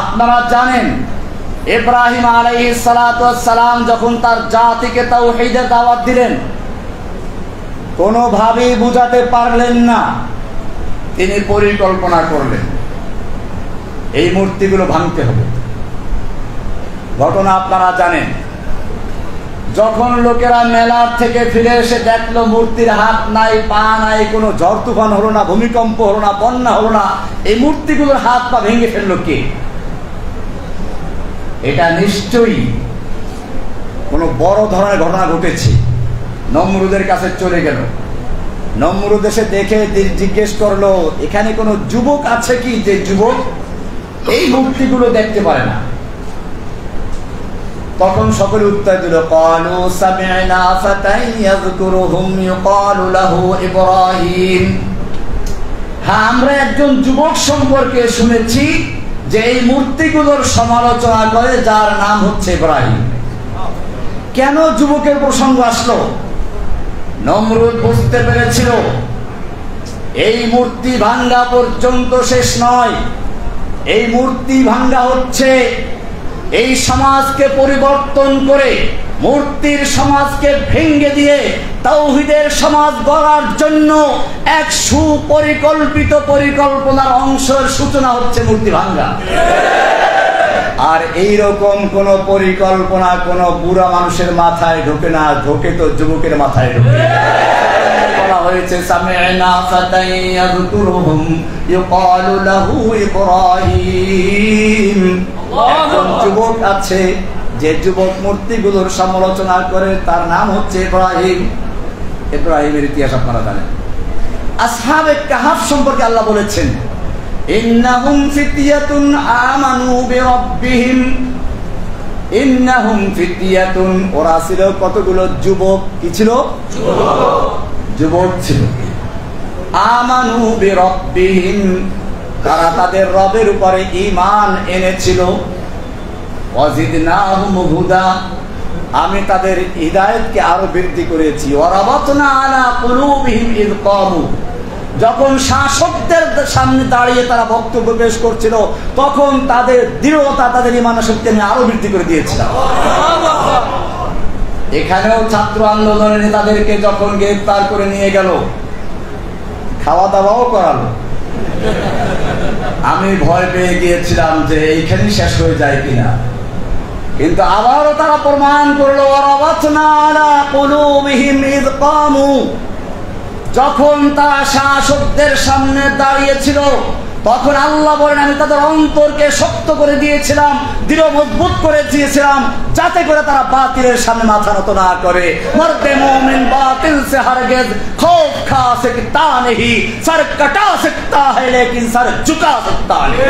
আপনারা জানেন ইব্রাহিম আলাইহিস সালাতু ওয়াস সালাম যখন তার জাতিকে তাওহীদের দাওয়াত দিলেন, কোনোভাবেই বুঝাতে পারলেন না। তিনি পরিকল্পনা করলেন এই মূর্তিগুলো ভাঙতে হবে। ঘটনা আপনারা জানেন, যখন লোকেরা মেলার থেকে ফিরে এসে দেখলো মূর্তির হাত নাই, পা নাই, কোনো ঝড় তুফান হলো না, ভূমিকম্প হলো না, বন্যা হলো না, এই মূর্তিগুলোর হাত পা ভেঙে ফেললো কে? এটা নিশ্চয়ই কোনো বড় ধরনের ঘটনা ঘটেছে। নমরুদের কাছে চলে গেল। নমরুদ এসে দেখে জিজ্ঞেস করলো, এখানে কোনো যুবক আছে কি যে যুবক এই মূর্তিগুলো দেখতে পারে না? তখন সকলে উত্তর দিল, ক্বালু সামি'না ফাতান ইয়াযকুরুহুম ইউকালু লাহু ইব্রাহিম। হ্যাঁ, আমরা একজন যুবক সম্পর্কে শুনেছি যে এই মূর্তিগুলোর সমালোচনা করে, যার নাম হচ্ছে ইব্রাহিম। কেন যুবকের প্রসঙ্গ আসলো? নমরুদ বুঝতে পেরেছিল এই মূর্তি ভাঙ্গা পর্যন্ত শেষ নয়। এই মূর্তি ভাঙ্গা হচ্ছে এই সমাজকে পরিবর্তন করে, মূর্তির সমাজকে ভেঙে দিয়ে তাওহীদের সমাজ গড়ার জন্য এক সুপরিকল্পিত পরিকল্পনার অংশের সূচনা হচ্ছে মূর্তি ভাঙ্গা। আর এইরকম কোন পরিকল্পনা কোন বুড়া মানুষের মাথায় ঢোকে না, ঢোকে তো যুবকের মাথায় ঢোকে। বলা হয়েছে সামি'না ফাতান ইয়াযকুরুহুম ইউকালু লাহু ইব্রাহিম। একজন যুবক আছে যে যুবক মূর্তিগুলোর সমালোচনা করে, তার নাম হচ্ছে ইব্রাহিম। ইব্রাহিমের ইতিহাস আপনারা জানেন। আসহাবে কাহাফ সম্পর্কে আল্লাহ বলেছেন, ইন্নাহুম ফিতয়াতুন আমানু বিরাব্বিহিম। ইন্নাহুম ফিতয়াতুন, ওরা ছিল কতগুলো যুবক। কি ছিল? যুবক ছিল। আমানু বিরাব্বিহিম, তারা তাদের রবের উপরে ঈমান এনেছিল। ওয়াজিদনাহুম হুদা, আমি তাদের হিদায়াতকে আরো বৃদ্ধি করেছি। ওয়ারাবাতনা আলা কুলুবিহিম ইয ক্বামু, যখন শাসকদের সামনে দাঁড়িয়ে তারা বক্তব্য পেশ করছিল, তখন তাদের দৃঢ়তা, তাদের ঈমানের শক্তি আমি আরো বৃদ্ধি করে দিয়েছিলাম। এখানেও ছাত্র আন্দোলনের নেতাদেরকে যখন গ্রেফতার করে নিয়ে গেল, খাওয়া দাওয়াও করালো। আমি ভয় পেয়ে গিয়েছিলাম যে এইখানেই শেষ হয়ে যায় কিনা, কিন্তু আবারও তারা প্রমাণ করলো, ওয়ারাবাতনা আলা কুলুবিহিম ইয ক্বামু, যখন তারা শাসকদের সামনে দাঁড়িয়েছিল, তখন আল্লাহ বলেন আমি তাদের অন্তরকে শক্ত করে দিয়েছিলাম, দৃঢ় মজবুত করে দিয়েছিলাম, যাতে করে তারা বাতিলের সামনে মাথা নত না করে। মর্দে মুমিন বাতিল সে হরগিজ খৌফ খা सकता नहीं, सर कटा सकता है लेकिन सर झुका सकता नहीं।